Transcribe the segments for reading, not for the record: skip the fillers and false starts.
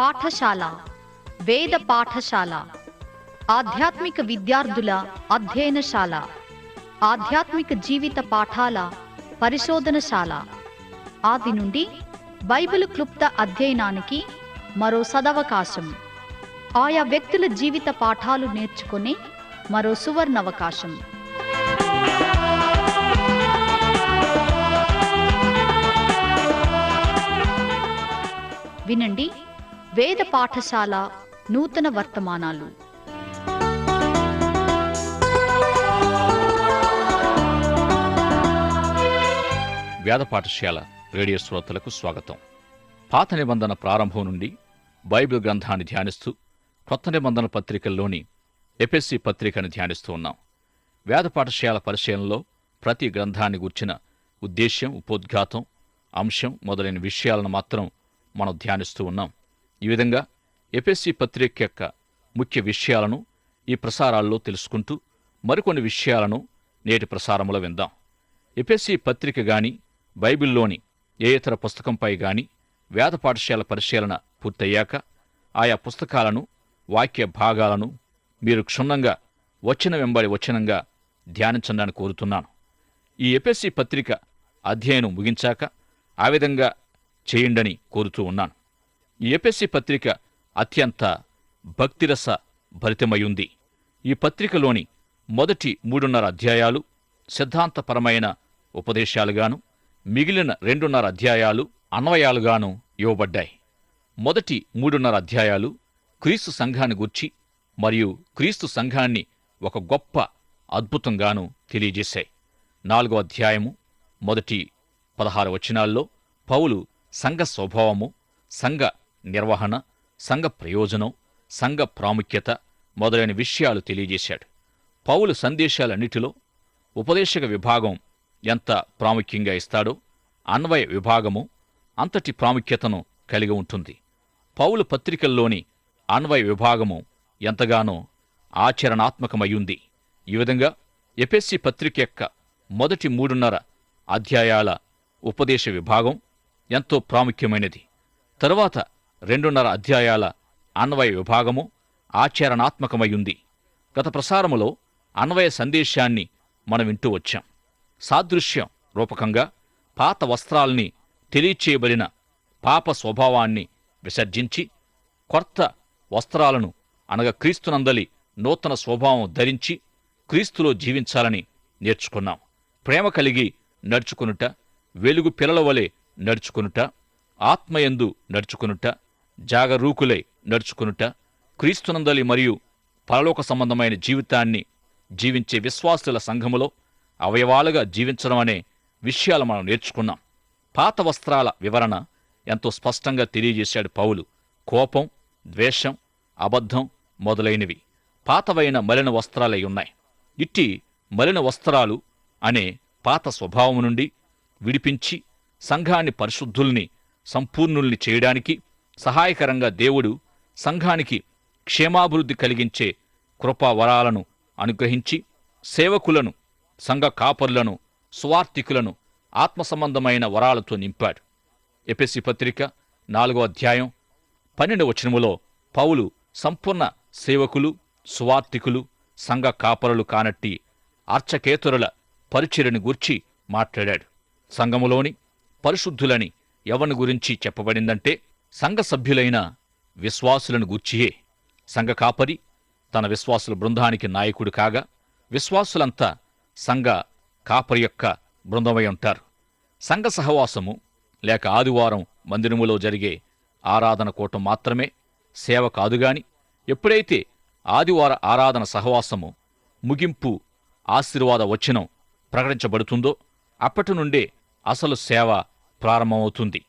పాఠశాల, వేద పాఠశాల, ఆధ్యాత్మిక విద్యార్థుల అధ్యయనశాల, ఆధ్యాత్మిక జీవిత పాఠాల పరిశోధనశాల. ఆది నుండి బైబిల్ క్లుప్త అధ్యయనానికి మరో సదవకాశం. ఆయా వ్యక్తుల జీవిత పాఠాలు నేర్చుకునే మరో సువర్ణవకాశం. వినండి వేద పాఠశాల నూతన వర్తమానాలు. వేద పాఠశాల రేడియో శ్రోతలకు స్వాగతం. పాత నిబంధన ప్రారంభం నుండి బైబిల్ గ్రంథాన్ని ధ్యానిస్తూ కొత్త నిబంధన పత్రికల్లోని ఎఫెసీ పత్రికను ధ్యానిస్తూ ఉన్నాం. వేద పాఠశాల పరిశీలనలో ప్రతి గ్రంథాన్ని గూర్చిన ఉద్దేశ్యం, ఉపోద్ఘాతం, అంశం మొదలైన విషయాలను మాత్రం మనం ధ్యానిస్తూ ఉన్నాం. ఈ విధంగా ఎఫెసీ పత్రిక యొక్క ముఖ్య విషయాలను ఈ ప్రసారాల్లో తెలుసుకుంటూ మరికొన్ని విషయాలను నేటి ప్రసారంలో విందాం. ఎఫెసీ పత్రిక గాని బైబిల్లోని ఏ ఇతర పుస్తకంపై గాని వేద పాఠశాల పరిశీలన పూర్తయ్యాక ఆయా పుస్తకాలను, వాక్య భాగాలను మీరు క్షుణ్ణంగా వచనం వెంబడి వచనంగా ధ్యానించడాన్ని కోరుతున్నాను. ఈ ఎఫెసీ పత్రిక అధ్యయనం ముగించాక ఆ విధంగా చేయండని కోరుతూ ఉన్నాను. ఈ ఎఫెసీ పత్రిక అత్యంత భక్తిరస భరితమయుంది. ఈ పత్రికలోని మొదటి 3.5 అధ్యాయాలు సిద్ధాంతపరమైన ఉపదేశాలుగాను, మిగిలిన 2.5 అధ్యాయాలు అన్వయాలుగాను ఇవ్వబడ్డాయి. మొదటి 3.5 అధ్యాయాలు క్రీస్తు సంఘాన్ని గూర్చి మరియు క్రీస్తు సంఘాన్ని ఒక గొప్ప అద్భుతంగాను తెలియజేశాయి. 4వ అధ్యాయము మొదటి 16 వచనాల్లో పౌలు సంఘ స్వభావము, సంఘ నిర్వహణ, సంఘ ప్రయోజనం, సంఘ ప్రాముఖ్యత మొదలైన విషయాలు తెలియజేశాడు. పౌలు సందేశాలన్నిటిలో ఉపదేశక విభాగం ఎంత ప్రాముఖ్యంగా ఇస్తాడో అన్వయ విభాగము అంతటి ప్రాముఖ్యతను కలిగి ఉంటుంది. పౌలు పత్రికల్లోని అన్వయ విభాగము ఎంతగానో ఆచరణాత్మకమయ్యుంది. ఈ విధంగా ఎఫెసీ పత్రిక యొక్క మొదటి 3.5 అధ్యాయాల ఉపదేశ విభాగం ఎంతో ప్రాముఖ్యమైనది. తరువాత 2.5 అధ్యాయాల అన్వయ విభాగము ఆచరణాత్మకమయ్యుంది. గత ప్రసారములో అన్వయ సందేశాన్ని మనం వింటూ వచ్చాం. సాదృశ్యం రూపకంగా పాత వస్త్రాల్ని తెలియచేయబడిన పాప స్వభావాన్ని విసర్జించి కొత్త వస్త్రాలను అనగా క్రీస్తునందలి నూతన స్వభావం ధరించి క్రీస్తులో జీవించాలని నేర్చుకున్నాం. ప్రేమ కలిగి నడుచుకునుట, వెలుగు పిల్లల వలె నడుచుకునుట, ఆత్మయందు నడుచుకునుట, జాగరూకులై నడుచుకునుట, క్రీస్తునందలి మరియు పరలోక సంబంధమైన జీవితాన్ని జీవించే విశ్వాసుల సంఘములో అవయవాలుగా జీవించడం అనే విషయాలు మనం నేర్చుకున్నాం. పాత వస్త్రాల వివరణ ఎంతో స్పష్టంగా తెలియజేశాడు పౌలు. కోపం, ద్వేషం, అబద్ధం మొదలైనవి పాతవైన మలిన వస్త్రాలై ఉన్నాయి. ఇట్టి మలిన వస్త్రాలు అనే పాత స్వభావం నుండి విడిపించి సంఘాన్ని పరిశుద్ధుల్ని, సంపూర్ణుల్ని చేయడానికి సహాయకరంగా దేవుడు సంఘానికి క్షేమాభివృద్ధి కలిగించే కృపావరాలను అనుగ్రహించి సేవకులను, సంఘ కాపరులను, సువార్తికులను ఆత్మ సంబంధమైన వరాలతో నింపాడు. ఎఫెసీ పత్రిక 4వ అధ్యాయం 12వ వచనములో పౌలు సంపూర్ణ సేవకులు, సువార్తికులు, సంఘ కాపరులు కానట్టి అర్చకేతరుల పరిచర్యను గూర్చి మాట్లాడాడు. సంఘములోని పరిశుద్ధులని ఎవరిని గురించి చెప్పబడిందంటే సంఘ సభ్యులైన విశ్వాసులను గూర్చియే. సంఘ కాపరి తన విశ్వాసుల బృందానికి నాయకుడు కాగా విశ్వాసులంతా సంఘ కాపరి యొక్క బృందమై ఉంటారు. సంఘ సహవాసము లేక ఆదివారం మందిరములో జరిగే ఆరాధన కూటం మాత్రమే సేవ కాదుగాని ఎప్పుడైతే ఆదివార ఆరాధన సహవాసము ముగింపు ఆశీర్వాద వచనం ప్రకటించబడుతుందో అప్పటి నుండే అసలు సేవ ప్రారంభమవుతుంది.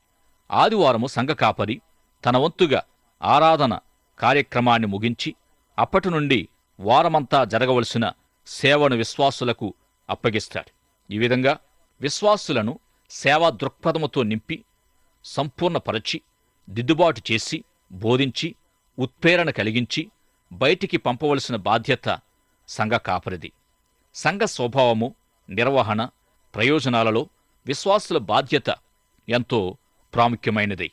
ఆదివారము సంఘ కాపరి తన వంతుగా ఆరాధన కార్యక్రమాన్ని ముగించి అప్పటి నుండి వారమంతా జరగవలసిన సేవను విశ్వాసులకు అప్పగిస్తాడు. ఈ విధంగా విశ్వాసులను సేవా దృక్పథముతో నింపి సంపూర్ణపరచి దిద్దుబాటు చేసి బోధించి ఉత్ప్రేరణ కలిగించి బయటికి పంపవలసిన బాధ్యత సంఘ కాపరిది. సంఘ స్వభావము, నిర్వహణ, ప్రయోజనాలలో విశ్వాసుల బాధ్యత ఎంతో ప్రాముఖ్యమైనది.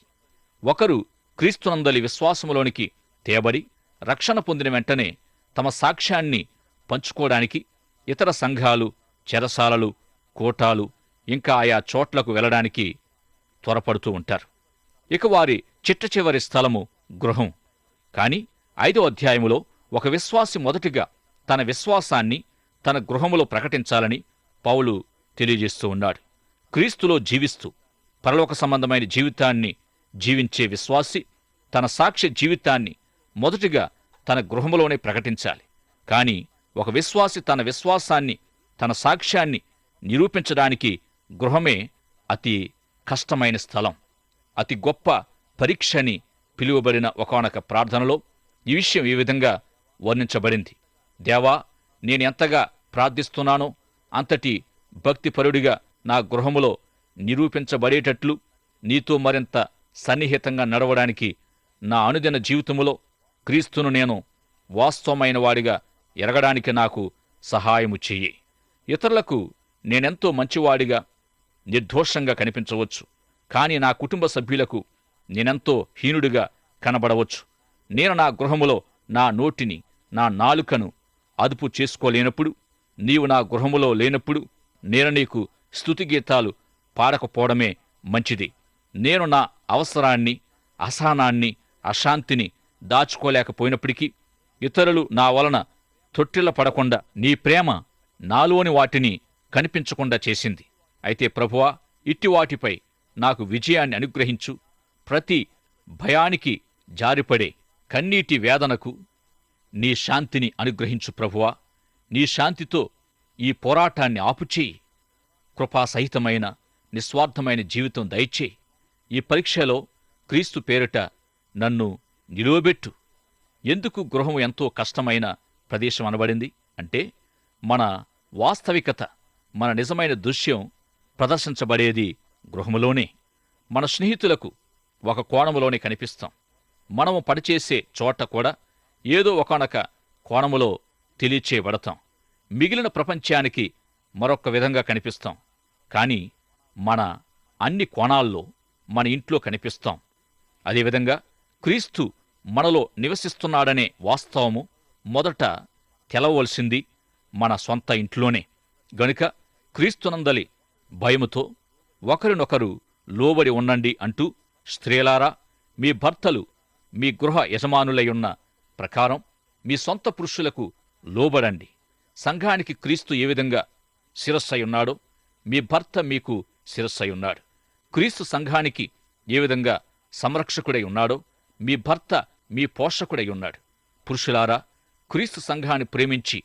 ఒకరు క్రీస్తునందలి విశ్వాసములోనికి తేబడి రక్షణ పొందిన వెంటనే తమ సాక్ష్యాన్ని పంచుకోవడానికి ఇతర సంఘాలు, చెరసాలలు, కోటాలు ఇంకా ఆయా చోట్లకు వెళ్లడానికి త్వరపడుతూ ఉంటారు. ఇక వారి చిట్టచివరి స్థలము గృహం. కాని 5వ అధ్యాయములో ఒక విశ్వాసి మొదటిగా తన విశ్వాసాన్ని తన గృహములో ప్రకటించాలని పౌలు తెలియజేస్తూ ఉన్నాడు. క్రీస్తులో జీవిస్తూ పరలోక సంబంధమైన జీవితాన్ని జీవించే విశ్వాసి తన సాక్ష్య జీవితాన్ని మొదటిగా తన గృహములోనే ప్రకటించాలి. కాని ఒక విశ్వాసి తన విశ్వాసాన్ని, తన సాక్ష్యాన్ని నిరూపించడానికి గృహమే అతి కష్టమైన స్థలం. అతి గొప్ప పరీక్షని పిలువబడిన ఒకానొక ప్రార్థనలో ఈ విషయం ఈ విధంగా వర్ణించబడింది. దేవా, నేనెంతగా ప్రార్థిస్తున్నానో అంతటి భక్తిపరుడిగా నా గృహములో నిరూపించబడేటట్లు నీతో మరింత సన్నిహితంగా నడవడానికి నా అనుదిన జీవితములో క్రీస్తును నేను వాస్తవమైన వాడిగా ఎరగడానికి నాకు సహాయము చెయ్యి. ఇతరులకు నేనెంతో మంచివాడిగా, నిర్దోషంగా కనిపించవచ్చు. కాని నా కుటుంబ సభ్యులకు నేనెంతో హీనుడిగా కనబడవచ్చు. నేను నా గృహములో నా నోటిని, నా నాలుకను అదుపు చేసుకోలేనప్పుడు, నీవు నా గృహములో లేనప్పుడు నేను నీకు స్తుతిగీతాలు పాడకపోవడమే మంచిది. నేను నా అవసరాన్ని, అసహనాన్ని, అశాంతిని దాచుకోలేకపోయినప్పటికీ ఇతరులు నా వలన తొట్టిల్ల పడకుండా నీ ప్రేమ నాలోని వాటిని కనిపించకుండా చేసింది. అయితే ప్రభువా, ఇట్టి వాటిపై నాకు విజయాన్ని అనుగ్రహించు. ప్రతి భయానికి జారిపడే కన్నీటి వేదనకు నీ శాంతిని అనుగ్రహించు ప్రభువా. నీ శాంతితో ఈ పోరాటాన్ని ఆపుచేయి. కృపాసహితమైన నిస్వార్థమైన జీవితం దయచేయి. ఈ పరీక్షలో క్రీస్తు పేరిట నన్ను నిలువబెట్టు. ఎందుకు గృహం ఎంతో కష్టమైన ప్రదేశం అనబడింది అంటే, మన వాస్తవికత, మన నిజమైన దృశ్యం ప్రదర్శించబడేది గృహములోనే. మన స్నేహితులకు ఒక కోణములోనే కనిపిస్తాం. మనము పనిచేసే చోట కూడా ఏదో ఒకానొక కోణములో తెలియచేయబడతాం. మిగిలిన ప్రపంచానికి మరొక విధంగా కనిపిస్తాం. కానీ మన అన్ని కోణాల్లో మన ఇంట్లో కనిపిస్తాం. అదేవిధంగా క్రీస్తు మనలో నివసిస్తున్నాడనే వాస్తవము మొదట తెలవలసింది మన సొంత ఇంట్లోనే. గనుక క్రీస్తునందలి భయముతో ఒకరినొకరు లోబడి ఉండండి అంటూ, స్త్రీలారా, మీ భర్తలు మీ గృహ యజమానులయున్న ప్రకారం మీ సొంత పురుషులకు లోబడండి. సంఘానికి క్రీస్తు ఏ విధంగా శిరస్సయున్నాడో మీ భర్త మీకు శిరస్సయున్నాడు. క్రీస్తు సంఘానికి ఏ విధంగా సంరక్షకుడై ఉన్నాడో మీ భర్త మీ పోషకుడై ఉన్నాడు. పురుషులారా, క్రీస్తు సంఘాన్ని ప్రేమించి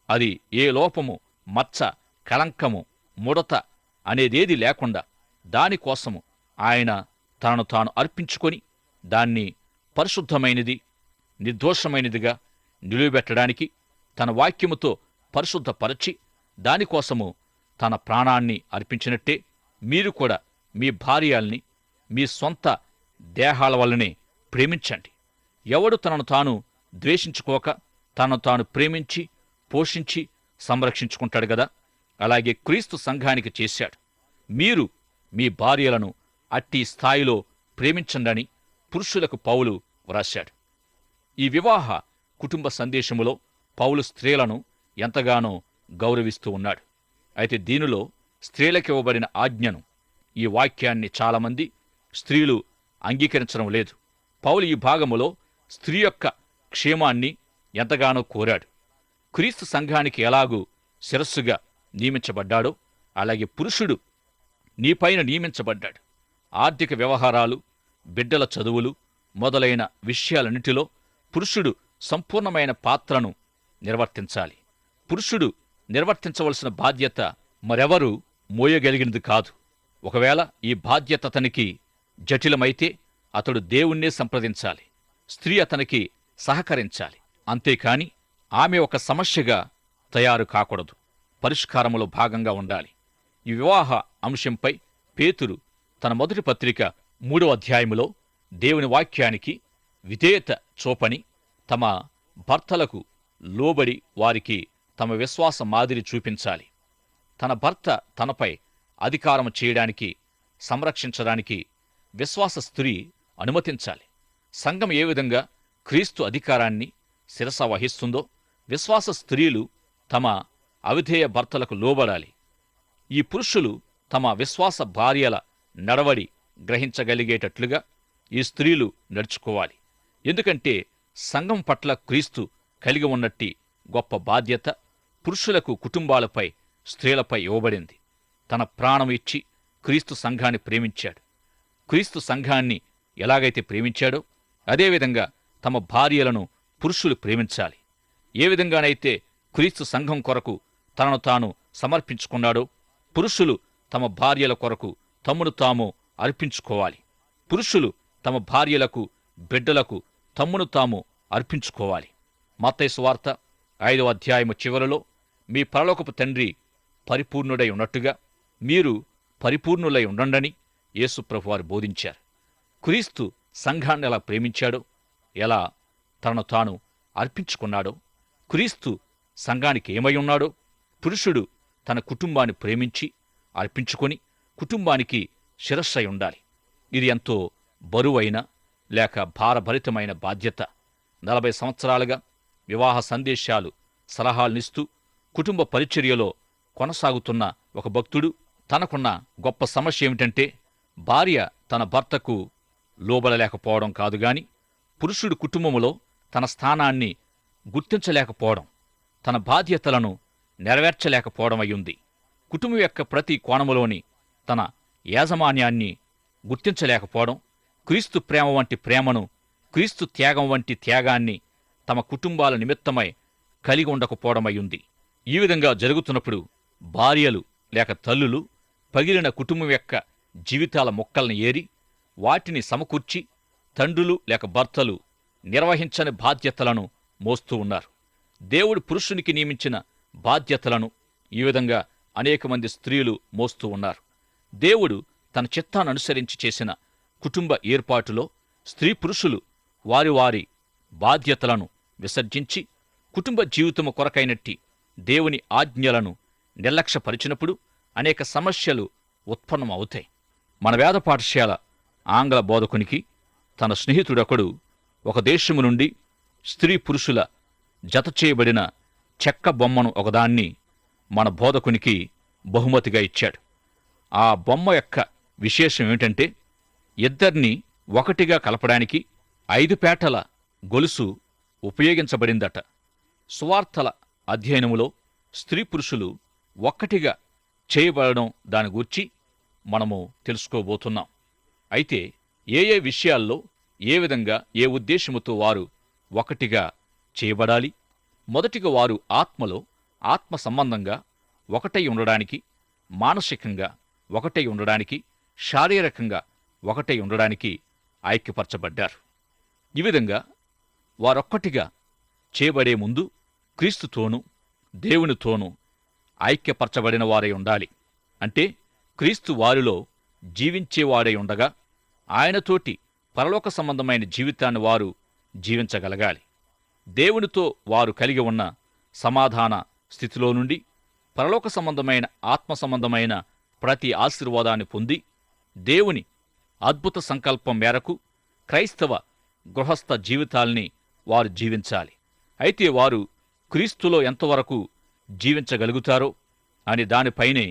అది ఏ లోపము, మచ్చ, కళంకము, ముడత అనేదేది లేకుండా దానికోసము ఆయన తనను తాను అర్పించుకొని దాన్ని పరిశుద్ధమైనది, నిర్దోషమైనదిగా నిలువబెట్టడానికి తన వాక్యముతో పరిశుద్ధపరచి దానికోసము తన ప్రాణాన్ని అర్పించినట్టే మీరు కూడా మీ భార్యల్ని మీ సొంత దేహాల వల్లనే ప్రేమించండి. ఎవడు తనను తాను ద్వేషించుకోక తనను తాను ప్రేమించి పోషించి సంరక్షించుకుంటాడు గదా, అలాగే క్రీస్తు సంఘానికి చేశాడు. మీరు మీ భార్యలను అట్టి స్థాయిలో ప్రేమించండని పురుషులకు పౌలు వ్రాశాడు. ఈ వివాహ కుటుంబ సందేశములో పౌలు స్త్రీలను ఎంతగానో గౌరవిస్తూ ఉన్నాడు. అయితే దీనిలో స్త్రీలకివ్వబడిన ఆజ్ఞను, ఈ వాక్యాన్ని చాలామంది స్త్రీలు అంగీకరించడం లేదు. పౌలు ఈ భాగములో స్త్రీ యొక్క క్షేమాన్ని ఎంతగానో కోరాడు. క్రీస్తు సంఘానికి ఎలాగూ శిరస్సుగా నియమించబడ్డాడో అలాగే పురుషుడు నీపైన నియమించబడ్డాడు. ఆర్థిక వ్యవహారాలు, బిడ్డల చదువులు మొదలైన విషయాలన్నిటిలో పురుషుడు సంపూర్ణమైన పాత్రను నిర్వర్తించాలి. పురుషుడు నిర్వర్తించవలసిన బాధ్యత మరెవరూ మోయగలిగినది కాదు. ఒకవేళ ఈ బాధ్యత అతనికి జటిలమైతే అతడు దేవుణ్ణే సంప్రదించాలి. స్త్రీ అతనికి సహకరించాలి. అంతేకాని ఆమె ఒక సమస్యగా తయారు కాకూడదు. పరిష్కారములో భాగంగా ఉండాలి. ఈ వివాహ అంశంపై పేతురు తన మొదటి పత్రిక 3వ అధ్యాయములో దేవుని వాక్యానికి విధేయత చూపని తమ భర్తలకు లోబడి వారికి తమ విశ్వాస మాదిరి చూపించాలి. తన భర్త తనపై అధికారం చేయడానికి, సంరక్షించడానికి విశ్వాస స్త్రీ అనుమతించాలి. సంఘం ఏ విధంగా క్రీస్తు అధికారాన్ని శిరస వహిస్తుందో విశ్వాస స్త్రీలు తమ అవిధేయ భర్తలకు లోబడాలి. ఈ పురుషులు తమ విశ్వాస భార్యల నడవడి గ్రహించగలిగేటట్లుగా ఈ స్త్రీలు నడుచుకోవాలి. ఎందుకంటే సంఘం పట్ల క్రీస్తు కలిగి ఉన్నట్టి గొప్ప బాధ్యత పురుషులకు కుటుంబాలపై స్త్రీలపై ఇవ్వబడింది. తన ప్రాణం ఇచ్చి క్రీస్తు సంఘాన్ని ప్రేమించాడు. క్రీస్తు సంఘాన్ని ఎలాగైతే ప్రేమించాడో అదేవిధంగా తమ భార్యలను పురుషులు ప్రేమించాలి. ఏ విధంగానైతే క్రీస్తు సంఘం కొరకు తనను తాను సమర్పించుకున్నాడో పురుషులు తమ భార్యల కొరకు తమ్మును తాము అర్పించుకోవాలి. పురుషులు తమ భార్యలకు బిడ్డలకు తమ్మును తాము అర్పించుకోవాలి. మత్తయి సువార్త 5వ అధ్యాయము చివరలో మీ పరలోకపు తండ్రి పరిపూర్ణుడై ఉన్నట్టుగా మీరు పరిపూర్ణులై ఉండండని యేసు ప్రభువారు బోధించారు. క్రీస్తు సంఘాన్ని ఎలా ప్రేమించాడో, ఎలా తనను తాను అర్పించుకున్నాడో, క్రీస్తు సంఘానికి ఏమై ఉన్నాడో పురుషుడు తన కుటుంబాన్ని ప్రేమించి అర్పించుకొని కుటుంబానికి శిరస్సై ఉండాలి. ఇది ఎంతో బరువైన లేక భారభరితమైన బాధ్యత. 40 సంవత్సరాలుగా వివాహ సందేశాలు సలహాలనిస్తూ కుటుంబ పరిచర్యలో కొనసాగుతున్న ఒక భక్తుడు తనకున్న గొప్ప సమస్య ఏమిటంటే భార్య తన భర్తకు లోబడలేకపోవడం కాదుగాని పురుషుడు కుటుంబములో తన స్థానాన్ని గుర్తించలేకపోవడం, తన బాధ్యతలను నెరవేర్చలేకపోవడం అయ్యుంది. కుటుంబం యొక్క ప్రతి కోణములోని తన యాజమాన్యాన్ని గుర్తించలేకపోవడం, క్రీస్తు ప్రేమ వంటి ప్రేమను, క్రీస్తు త్యాగం వంటి త్యాగాన్ని తమ కుటుంబాల నిమిత్తమై కలిగి ఉండకపోవడమయ్యుంది. ఈ విధంగా జరుగుతున్నప్పుడు భార్యలు లేక తల్లులు పగిలిన కుటుంబం యొక్క జీవితాల మొక్కల్ని ఏరి వాటిని సమకూర్చి తండ్రులు లేక భర్తలు నిర్వహించని బాధ్యతలను మోస్తూ ఉన్నారు. దేవుడు పురుషునికి నియమించిన బాధ్యతలను ఈ విధంగా అనేక మంది స్త్రీలు మోస్తూ ఉన్నారు. దేవుడు తన చిత్తాననుసరించి చేసిన కుటుంబ ఏర్పాటులో స్త్రీ పురుషులు వారి వారి బాధ్యతలను విసర్జించి కుటుంబ జీవితము కొరకైనట్టి దేవుని ఆజ్ఞలను నిర్లక్ష్యపరిచినప్పుడు అనేక సమస్యలు ఉత్పన్నమవుతాయి. మన వేద పాఠశాల ఆంగ్ల బోధకునికి తన స్నేహితుడొకడు ఒక దేశము నుండి స్త్రీ పురుషుల జత చేయబడిన చెక్క బొమ్మను ఒకదాన్ని మన బోధకునికి బహుమతిగా ఇచ్చాడు. ఆ బొమ్మ యొక్క విశేషం ఏమిటంటే ఇద్దరినీ ఒకటిగా కలపడానికి 5 పేటల గొలుసు ఉపయోగించబడిందట. సువార్తల అధ్యయనములో స్త్రీ పురుషులు ఒక్కటిగా చేయబడడం దాని గూర్చి మనము తెలుసుకోబోతున్నాం. అయితే ఏ విషయాల్లో ఏ విధంగా ఏ ఉద్దేశముతో వారు ఒకటిగా చేయబడాలి? మొదటిగా వారు ఆత్మలో ఆత్మ సంబంధంగా ఒకటై ఉండడానికి, మానసికంగా ఒకటై ఉండడానికి, శారీరకంగా ఒకటై ఉండడానికి ఐక్యపరచబడ్డారు. ఈ విధంగా వారొక్కటిగా చేయబడే ముందు క్రీస్తుతోనూ దేవునితోనూ ఐక్యపరచబడిన వారై ఉండాలి. అంటే క్రీస్తు వారిలో జీవించేవాడై ఉండగా ఆయనతోటి పరలోక సంబంధమైన జీవితాన్ని వారు జీవించగలగాలి. దేవునితో వారు కలిగి ఉన్న సమాధాన స్థితిలో నుండి పరలోక సంబంధమైన ఆత్మ సంబంధమైన ప్రతి ఆశీర్వాదాన్ని పొంది దేవుని అద్భుత సంకల్పం మేరకు క్రైస్తవ గృహస్థ జీవితాల్ని వారు జీవించాలి. అయితే వారు క్రీస్తులో ఎంతవరకు జీవించగలుగుతారో అని దానిపైనే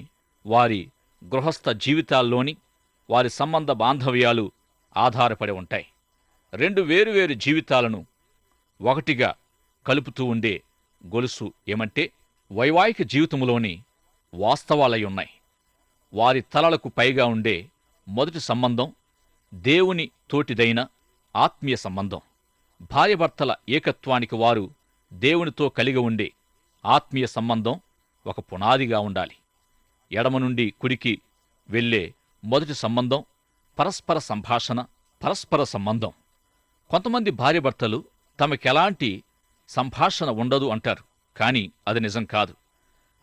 వారి గృహస్థ జీవితాల్లోని వారి సంబంధ బాంధవ్యాలు ఆధారపడి ఉంటాయి. 2 వేరువేరు జీవితాలను ఒకటిగా కలుపుతూ ఉండే గొలుసు ఏమంటే వైవాహిక జీవితంలోని వాస్తవాలై ఉన్నాయి. వారి తలలకు పైగా ఉండే మొదటి సంబంధం దేవుని తోటిదైన ఆత్మీయ సంబంధం. భార్యభర్తల ఏకత్వానికి వారు దేవునితో కలిగి ఉండే ఆత్మీయ సంబంధం ఒక పునాదిగా ఉండాలి. ఎడమ నుండి కుడికి వెళ్ళే మొదటి సంబంధం పరస్పర సంభాషణ, పరస్పర సంబంధం. కొంతమంది భార్యభర్తలు తమకెలాంటి సంభాషణ ఉండదు అంటారు, కానీ అది నిజం కాదు.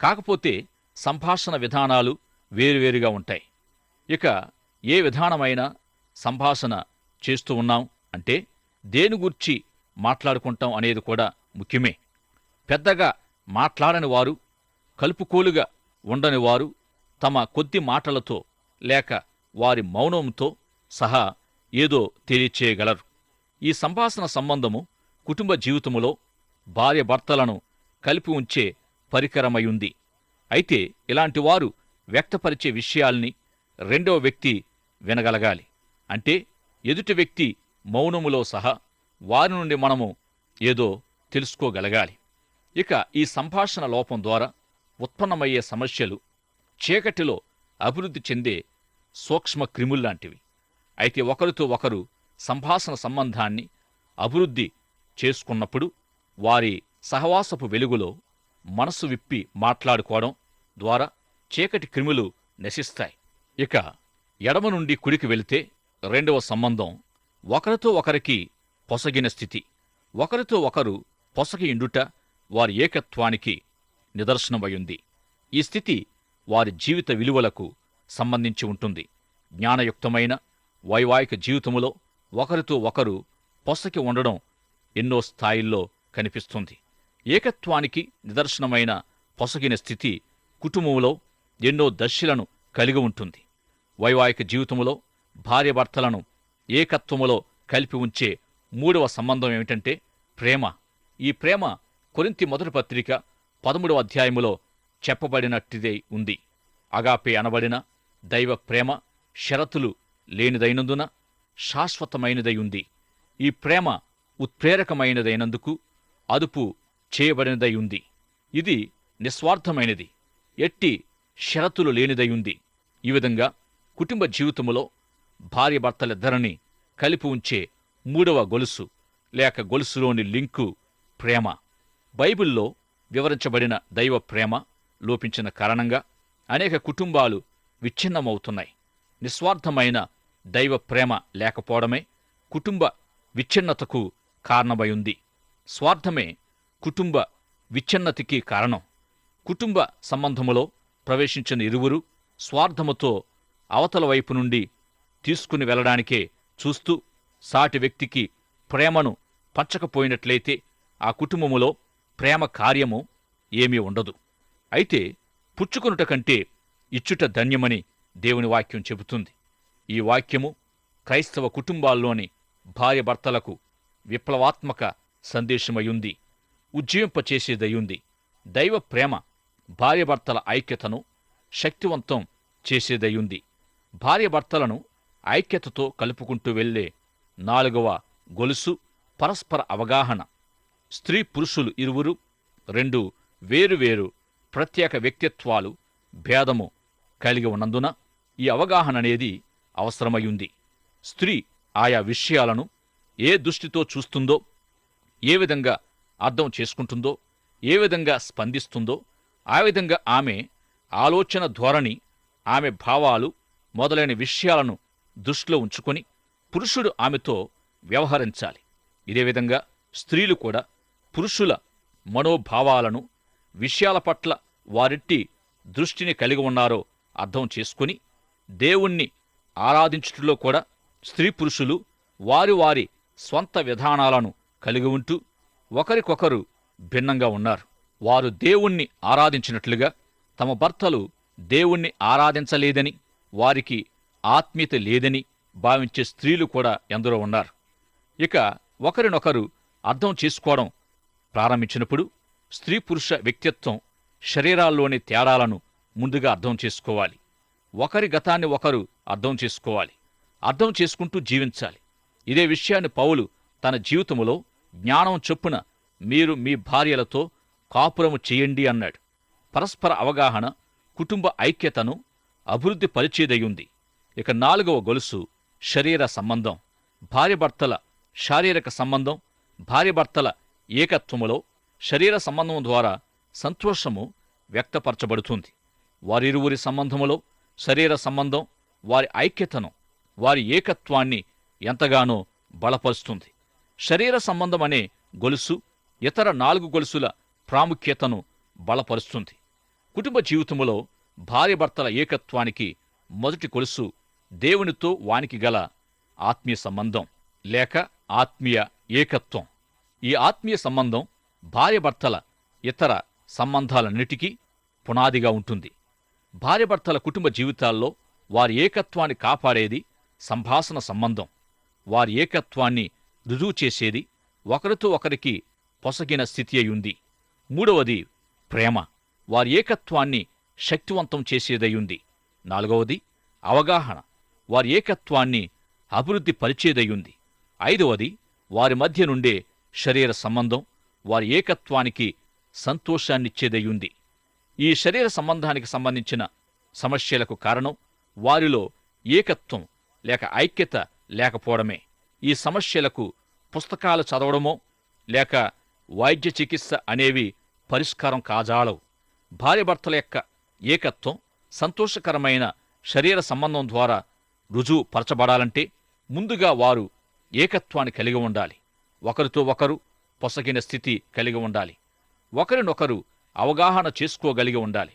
కాకపోతే సంభాషణ విధానాలు వేరువేరుగా ఉంటాయి. ఇక ఏ విధానమైన సంభాషణ చేస్తూ ఉన్నాం అంటే దేని గూర్చి మాట్లాడుకుంటాం అనేది కూడా ముఖ్యమే. పెద్దగా మాట్లాడని వారు, కలుపుకోలుగా ఉండని వారు తమ కొద్ది మాటలతో లేక వారి మౌనంతో సహా ఏదో తెలియచేయగలరు. ఈ సంభాషణ సంబంధము కుటుంబ జీవితములో భార్య భర్తలను కలిపి ఉంచే పరికరమయుంది. అయితే ఇలాంటి వారు వ్యక్తపరిచే విషయాల్ని రెండవ వ్యక్తి వినగలగాలి. అంటే ఎదుటి వ్యక్తి మౌనములో సహా వారి నుండి మనము ఏదో తెలుసుకోగలగాలి. ఇక ఈ సంభాషణ లోపం ద్వారా ఉత్పన్నమయ్యే సమస్యలు చీకటిలో అభివృద్ధి చెందే సూక్ష్మ క్రిముల్లాంటివి. అయితే ఒకరితో ఒకరు సంభాషణ సంబంధాన్ని అభివృద్ధి చేసుకున్నప్పుడు వారి సహవాసపు వెలుగులో మనసు విప్పి మాట్లాడుకోవడం ద్వారా చీకటి క్రిములు నశిస్తాయి. ఇక ఎడమ నుండి కుడికి వెళితే రెండవ సంబంధం ఒకరితో ఒకరికి పొసగిన స్థితి. ఒకరితో ఒకరు పొసగి ఇండుట వారి ఏకత్వానికి నిదర్శనమయుంది. ఈ స్థితి వారి జీవిత విలువలకు సంబంధించి ఉంటుంది. జ్ఞానయుక్తమైన వైవాహిక జీవితములో ఒకరితో ఒకరు పొసకి ఉండడం ఎన్నో స్థాయిల్లో కనిపిస్తుంది. ఏకత్వానికి నిదర్శనమైన పొసగిన స్థితి కుటుంబంలో ఎన్నో దశలను కలిగి ఉంటుంది. వైవాహిక జీవితములో భార్యాభర్తలను ఏకత్వములో కలిపి ఉంచే మూడవ సంబంధం ఏమిటంటే ప్రేమ. ఈ ప్రేమ కొరింథీ మొదటి పత్రిక 13వ అధ్యాయములో చెప్పబడినట్టిదే ఉంది. అగాపే అనబడిన దైవ ప్రేమ షరతులు లేనిదైనందున శాశ్వతమైనదై ఉంది. ఈ ప్రేమ ఉత్ప్రేరకమైనదైనందుకు అదుపు చేయబడినదై ఉంది. ఇది నిస్వార్థమైనది, ఎట్టి షరతులు లేనిదై ఉంది. ఈ విధంగా కుటుంబ జీవితములో భార్యాభర్తలిద్దరినీ కలిపి ఉంచే మూడవ గొలుసు లేక గొలుసులోని లింకు ప్రేమ. బైబిల్లో వివరించబడిన దైవ ప్రేమ లోపించిన కారణంగా అనేక కుటుంబాలు విచ్ఛిన్నమవుతున్నాయి. నిస్వార్థమైన దైవ ప్రేమ లేకపోవడమే కుటుంబ విచ్ఛిన్నతకు కారణమయుంది. స్వార్థమే కుటుంబ విచ్ఛిన్నతికి కారణం. కుటుంబ సంబంధములో ప్రవేశించిన ఇరువురు స్వార్థముతో అవతల వైపు నుండి తీసుకుని వెళ్లడానికే చూస్తూ సాటి వ్యక్తికి ప్రేమను పంచకపోయినట్లయితే ఆ కుటుంబములో ప్రేమ కార్యము ఏమీ ఉండదు. అయితే పుచ్చుకొనుట కంటే ఇచ్చుట ధన్యమని దేవుని వాక్యం చెబుతుంది. ఈ వాక్యము క్రైస్తవ కుటుంబాల్లోని భార్యాభర్తలకు విప్లవాత్మక సందేశమయుంది, ఉజ్జీవింపచేసేదయుంది. దైవ ప్రేమ భార్యాభర్తల ఐక్యతను శక్తివంతం చేసేదయుంది. భార్యాభర్తలను ఐక్యతతో కలుపుకుంటూ వెళ్లే నాలుగవ గొలుసు పరస్పర అవగాహన. స్త్రీ పురుషులు ఇరువురు రెండు వేరువేరు ప్రత్యేక వ్యక్తిత్వాలు, భేదము కలిగి ఉన్నందున ఈ అవగాహన అనేది అవసరమయుంది. స్త్రీ ఆయా విషయాలను ఏ దృష్టితో చూస్తుందో, ఏ విధంగా అర్థం చేసుకుంటుందో, ఏ విధంగా స్పందిస్తుందో ఆ విధంగా ఆమె ఆలోచన ధోరణి, ఆమె భావాలు మొదలైన విషయాలను దృష్టిలో ఉంచుకొని పురుషుడు ఆమెతో వ్యవహరించాలి. ఇదే విధంగా స్త్రీలు కూడా పురుషుల మనోభావాలను, విషయాల పట్ల వారిట్టి దృష్టిని కలిగి ఉన్నారో అర్థం చేసుకుని దేవుణ్ణి ఆరాధించుటలో కూడా స్త్రీ పురుషులు వారి వారి స్వంత విధానాలను కలిగి ఉంటూ ఒకరికొకరు భిన్నంగా ఉన్నారు. వారు దేవుణ్ణి ఆరాధించినట్లుగా తమ భర్తలు దేవుణ్ణి ఆరాధించలేదని, వారికి ఆత్మీయత లేదని భావించే స్త్రీలు కూడా ఎందరో ఉన్నారు. ఇక ఒకరినొకరు అర్థం చేసుకోవడం ప్రారంభించినప్పుడు స్త్రీ పురుష వ్యక్తిత్వం, శరీరాల్లోని తేడాలను ముందుగా అర్థం చేసుకోవాలి. ఒకరి గతాన్ని ఒకరు అర్థం చేసుకోవాలి. అర్థం చేసుకుంటూ జీవించాలి. ఇదే విషయాన్ని పౌలు తన జీవితములో జ్ఞానం చొప్పున మీరు మీ భార్యలతో కాపురము చేయండి అన్నాడు. పరస్పర అవగాహన కుటుంబ ఐక్యతను అభివృద్ధి పరిచేదయుంది. ఇక నాలుగవ గొలుసు శరీర సంబంధం. భార్యాభర్తల శారీరక సంబంధం. భార్యాభర్తల ఏకత్వములో శరీర సంబంధం ద్వారా సంతోషము వ్యక్తపరచబడుతుంది. వారిరువురి సంబంధములో శరీర సంబంధం వారి ఐక్యతను, వారి ఏకత్వాన్ని ఎంతగానో బలపరుస్తుంది. శరీర సంబంధం అనే గొలుసు ఇతర 4 గొలుసుల ప్రాముఖ్యతను బలపరుస్తుంది. కుటుంబ జీవితములో భార్యాభర్తల ఏకత్వానికి మొదటి గొలుసు దేవునితో వానికి గల ఆత్మీయ సంబంధం లేక ఆత్మీయ ఏకత్వం. ఈ ఆత్మీయ సంబంధం భార్యాభర్తల ఇతర సంబంధాలన్నిటికీ పునాదిగా ఉంటుంది. భార్యాభర్తల కుటుంబ జీవితాల్లో వారి ఏకత్వాన్ని కాపాడేది సంభాషణ సంబంధం. వారి ఏకత్వాన్ని రుజువు చేసేది, ఒకరితో ఒకరికి పొసగిన స్థితి అయ్యుంది. మూడవది ప్రేమ, వారి ఏకత్వాన్ని శక్తివంతం చేసేదయ్యుంది. నాలుగవది అవగాహన, వారి ఏకత్వాన్ని అభివృద్ధి పరిచేదయ్యుంది. ఐదవది వారి మధ్య నుండే శరీర సంబంధం, వారి ఏకత్వానికి సంతోషాన్నిచ్చేదయ్యుంది. ఈ శరీర సంబంధానికి సంబంధించిన సమస్యలకు కారణం వారిలో ఏకత్వం లేక ఐక్యత లేకపోవడమే. ఈ సమస్యలకు పుస్తకాలు చదవడమో లేక వైద్య చికిత్స అనేవి పరిష్కారం కాజాలవు. భార్యాభర్తల యొక్క ఏకత్వం సంతోషకరమైన శరీర సంబంధం ద్వారా రుజువు పరచబడాలంటే ముందుగా వారు ఏకత్వాన్ని కలిగి ఉండాలి. ఒకరితో ఒకరు పొసగిన స్థితి కలిగి ఉండాలి. ఒకరినొకరు అవగాహన చేసుకోగలిగి ఉండాలి.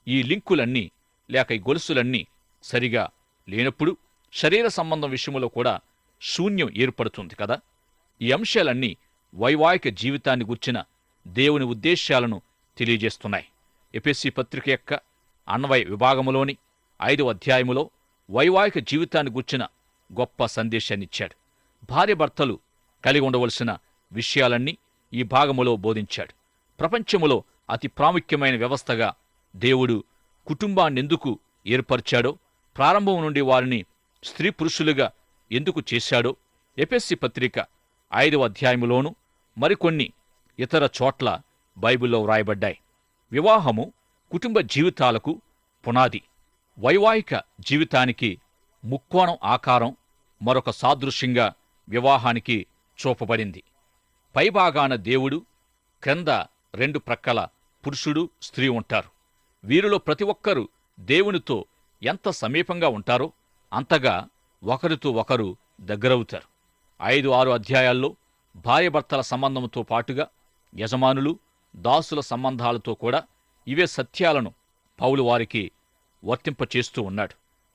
ఈ లింకులన్నీ లేక ఈ గొలుసులన్నీ సరిగా లేనప్పుడు శరీర సంబంధం విషయంలో కూడా శూన్యం ఏర్పడుతుంది కదా. ఈ అంశాలన్నీ వైవాహిక జీవితాన్ని గుర్చిన దేవుని ఉద్దేశ్యాలను తెలియజేస్తున్నాయి. ఎఫెసీ పత్రిక యొక్క అన్వయ విభాగములోని 5వ అధ్యాయములో వైవాహిక జీవితాన్ని గుర్చిన గొప్ప సందేశాన్నిచ్చాడు. భార్యాభర్తలు కలిగి ఉండవలసిన విషయాలన్నీ ఈ భాగములో బోధించాడు. ప్రపంచములో అతి ప్రాముఖ్యమైన వ్యవస్థగా దేవుడు కుటుంబాన్నెందుకు ఏర్పరిచాడో, ప్రారంభం నుండి వారిని స్త్రీ పురుషులుగా ఎందుకు చేశాడో ఎఫెసీ పత్రిక 5వ అధ్యాయములోనూ మరికొన్ని ఇతర చోట్ల బైబిల్లో వ్రాయబడ్డాయి. వివాహము కుటుంబ జీవితాలకు పునాది. వైవాహిక జీవితానికి ముక్కోణం ఆకారం మరొక సాదృశ్యంగా వివాహానికి చూపబడింది. పైభాగాన దేవుడు, క్రింద 2 ప్రక్కల పురుషుడు, స్త్రీ ఉంటారు. వీరిలో ప్రతి ఒక్కరూ దేవునితో ఎంత సమీపంగా ఉంటారో అంతగా ఒకరితో ఒకరు దగ్గరవుతారు. 5-6 అధ్యాయాల్లో భార్యాభర్తల సంబంధంతో పాటుగా యజమానులు, దాసుల సంబంధాలతో కూడా ఇవే సత్యాలను పౌలు వారికి వర్తింపచేస్తూ ఉన్నాడు.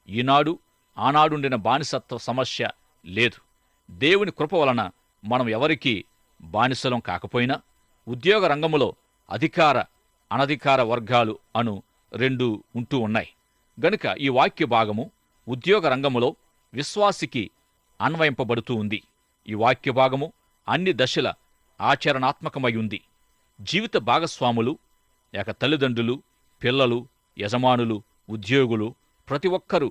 ఈనాడు ఆనాడుండిన బానిసత్వ సమస్య లేదు. దేవుని కృప వలన మనం ఎవరికీ బానిసలం కాకపోయినా ఉద్యోగ రంగములో అధికార అనధికార వర్గాలు అను 2 ఉంటూ ఉన్నాయి. గనుక ఈ వాక్య భాగము ఉద్యోగ రంగములో విశ్వాసికి అన్వయింపబడుతూ ఉంది. ఈ వాక్య భాగము అన్ని దశల ఆచరణాత్మకమై ఉంది. జీవిత భాగస్వాములు లేక తల్లిదండ్రులు, పిల్లలు, యజమానులు, ఉద్యోగులు ప్రతి ఒక్కరూ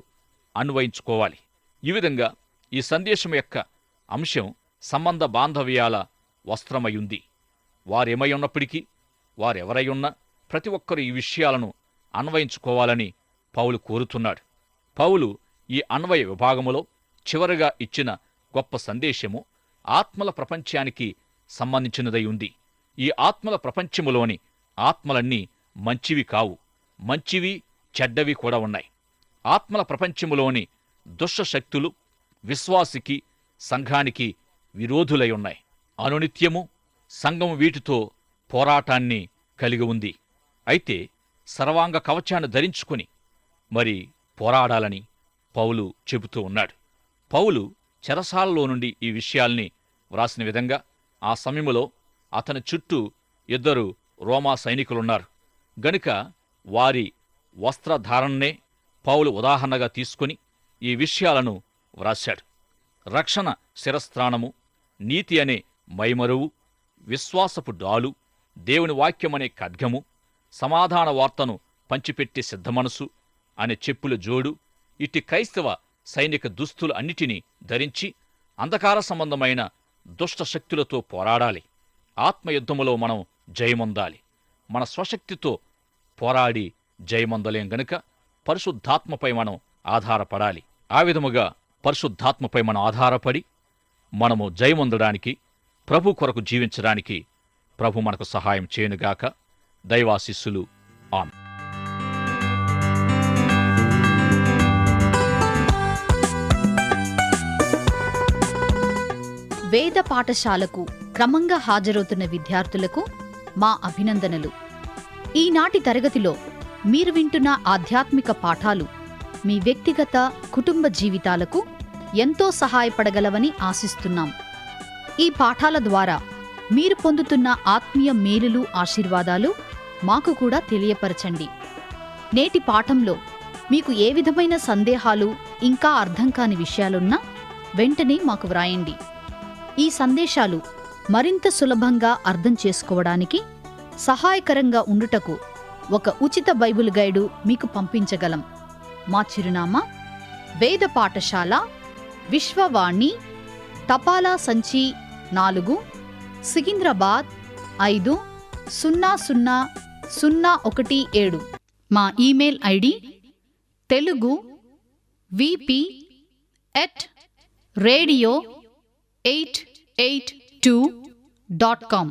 అన్వయించుకోవాలి. ఈ విధంగా ఈ సందేశం యొక్క అంశం సంబంధ బాంధవ్యాల వస్త్రమయుంది. వారేమై ఉన్నప్పటికీ, వారెవరై ఉన్నా ప్రతి ఒక్కరూ ఈ విషయాలను అన్వయించుకోవాలని పౌలు కోరుతున్నాడు. పౌలు ఈ అన్వయ విభాగములో చివరగా ఇచ్చిన గొప్ప సందేశము ఆత్మల ప్రపంచానికి సంబంధించినదై ఉంది. ఈ ఆత్మల ప్రపంచములోని ఆత్మలన్నీ మంచివి కావు, మంచివి చెడ్డవి కూడా ఉన్నాయి. ఆత్మల ప్రపంచములోని దుష్టశక్తులు విశ్వాసికి, సంఘానికి విరోధులై ఉన్నాయి. అనునిత్యము సంఘం వీటితో పోరాటాన్ని కలిగి ఉంది. అయితే సర్వాంగ కవచాన్ని ధరించుకుని మరి పోరాడాలని పౌలు చెబుతూ ఉన్నాడు. పౌలు చెరసాలలో నుండి ఈ విషయాల్ని వ్రాసిన విధంగా ఆ సమయములో అతని చుట్టూ 2 రోమా సైనికులున్నారు. గనుక వారి వస్త్రధారణనే పౌలు ఉదాహరణగా తీసుకుని ఈ విషయాలను వ్రాశాడు. రక్షణ శిరస్త్రాణము, నీతి అనే మైమరువు, విశ్వాసపు డాలు, దేవుని వాక్యమనే ఖడ్గము, సమాధాన వార్తను పంచిపెట్టే సిద్ధమనసు అనే చెప్పుల జోడు, ఇట్టి క్రైస్తవ సైనిక దుస్తులు అన్నిటినీ ధరించి అంధకార సంబంధమైన దుష్ట శక్తులతో పోరాడాలి. ఆత్మయుద్ధములో మనం జయమొందాలి. మన స్వశక్తితో పోరాడి జయమొందలేం గనుక పరిశుద్ధాత్మపై మనం ఆధారపడాలి. ఆ విధముగా పరిశుద్ధాత్మపై మనం ఆధారపడి మనము జయమొందడానికి, ప్రభు కొరకు జీవించడానికి ప్రభు మనకు సహాయం చేయనుగాక. దైవాశీస్సులు. ఆమేన్. వేద పాఠశాలకు క్రమంగా హాజరవుతున్న విద్యార్థులకు మా అభినందనలు. ఈనాటి తరగతిలో మీరు వింటున్న ఆధ్యాత్మిక పాఠాలు మీ వ్యక్తిగత, కుటుంబ జీవితాలకు ఎంతో సహాయపడగలవని ఆశిస్తున్నాం. ఈ పాఠాల ద్వారా మీరు పొందుతున్న ఆత్మీయ మేలులు, ఆశీర్వాదాలు మాకు కూడా తెలియపరచండి. నేటి పాఠంలో మీకు ఏ విధమైన సందేహాలు, ఇంకా అర్థం కాని విషయాలున్నా వెంటనే మాకు వ్రాయండి. ఈ సందేశాలు మరింత సులభంగా అర్థం చేసుకోవడానికి సహాయకరంగా ఉండుటకు ఒక ఉచిత బైబిల్ గైడు మీకు పంపించగలం. మా చిరునామా: వేద పాఠశాల, విశ్వవాణి, తపాలా సంచి 4, సికింద్రాబాద్ 500017. మా ఇమెయిల్ ఐడి telugu@radio882.com.